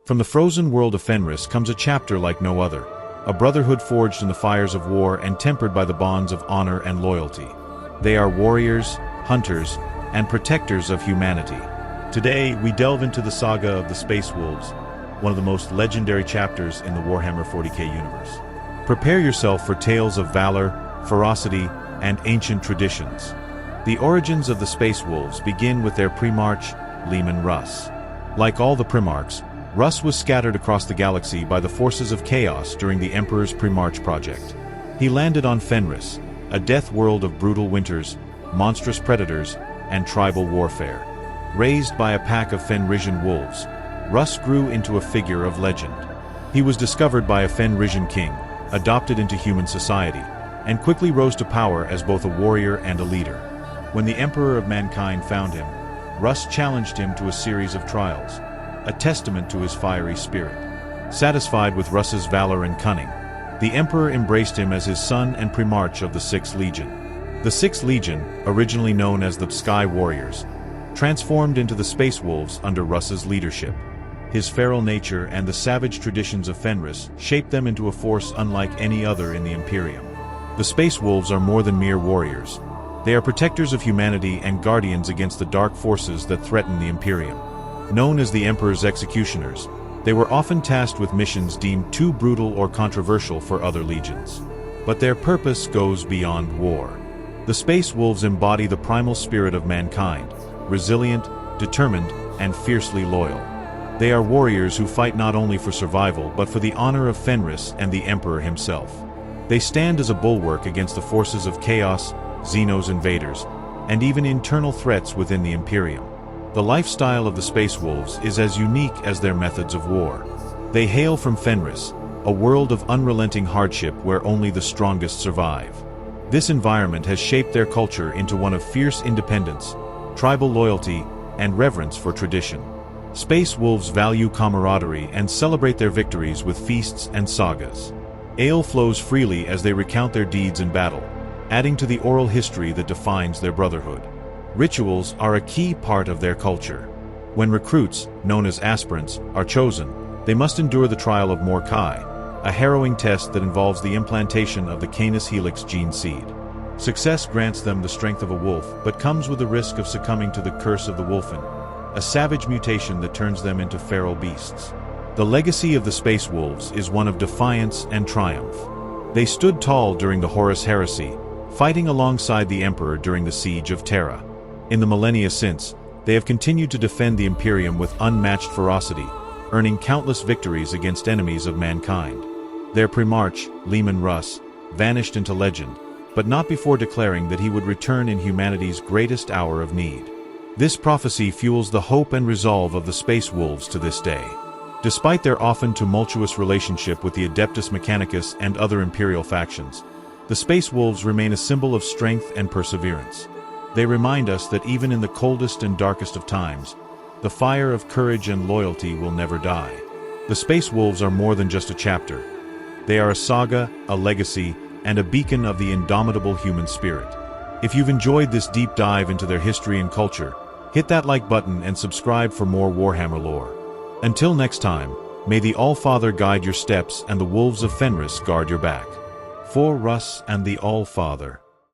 From the frozen world of Fenris comes a chapter like no other, a brotherhood forged in the fires of war and tempered by the bonds of honor and loyalty. They are warriors, hunters, and protectors of humanity. Today, we delve into the saga of the Space Wolves, one of the most legendary chapters in the Warhammer 40k universe. Prepare yourself for tales of valor, ferocity, and ancient traditions. The origins of the Space Wolves begin with their Primarch, Leman Russ. Like all the Primarchs, Russ was scattered across the galaxy by the forces of chaos during the Emperor's Primarch project. He landed on Fenris, a death world of brutal winters, monstrous predators, and tribal warfare. Raised by a pack of Fenrisian wolves, Russ grew into a figure of legend. He was discovered by a Fenrisian king, adopted into human society, and quickly rose to power as both a warrior and a leader. When the Emperor of Mankind found him, Russ challenged him to a series of trials, a testament to his fiery spirit. Satisfied with Russ's valor and cunning, the Emperor embraced him as his son and Primarch of the 6th Legion. The 6th Legion, originally known as the Sky Warriors, transformed into the Space Wolves under Russ's leadership. His feral nature and the savage traditions of Fenris shaped them into a force unlike any other in the Imperium. The Space Wolves are more than mere warriors. They are protectors of humanity and guardians against the dark forces that threaten the Imperium. Known as the Emperor's executioners, they were often tasked with missions deemed too brutal or controversial for other legions. But their purpose goes beyond war. The Space Wolves embody the primal spirit of mankind, resilient, determined, and fiercely loyal. They are warriors who fight not only for survival but for the honor of Fenris and the Emperor himself. They stand as a bulwark against the forces of chaos, Xenos invaders, and even internal threats within the Imperium. The lifestyle of the Space Wolves is as unique as their methods of war. They hail from Fenris, a world of unrelenting hardship where only the strongest survive. This environment has shaped their culture into one of fierce independence, tribal loyalty, and reverence for tradition. Space Wolves value camaraderie and celebrate their victories with feasts and sagas. Ale flows freely as they recount their deeds in battle, adding to the oral history that defines their brotherhood. Rituals are a key part of their culture. When recruits, known as aspirants, are chosen, they must endure the trial of Morkai, a harrowing test that involves the implantation of the Canis Helix gene seed. Success grants them the strength of a wolf, but comes with the risk of succumbing to the curse of the Wulfen, a savage mutation that turns them into feral beasts. The legacy of the Space Wolves is one of defiance and triumph. They stood tall during the Horus Heresy, fighting alongside the Emperor during the Siege of Terra. In the millennia since, they have continued to defend the Imperium with unmatched ferocity, earning countless victories against enemies of mankind. Their Primarch, Leman Russ, vanished into legend, but not before declaring that he would return in humanity's greatest hour of need. This prophecy fuels the hope and resolve of the Space Wolves to this day. Despite their often tumultuous relationship with the Adeptus Mechanicus and other Imperial factions, the Space Wolves remain a symbol of strength and perseverance. They remind us that even in the coldest and darkest of times, the fire of courage and loyalty will never die. The Space Wolves are more than just a chapter. They are a saga, a legacy, and a beacon of the indomitable human spirit. If you've enjoyed this deep dive into their history and culture, hit that like button and subscribe for more Warhammer lore. Until next time, may the Allfather guide your steps and the wolves of Fenris guard your back. For Russ and the Allfather.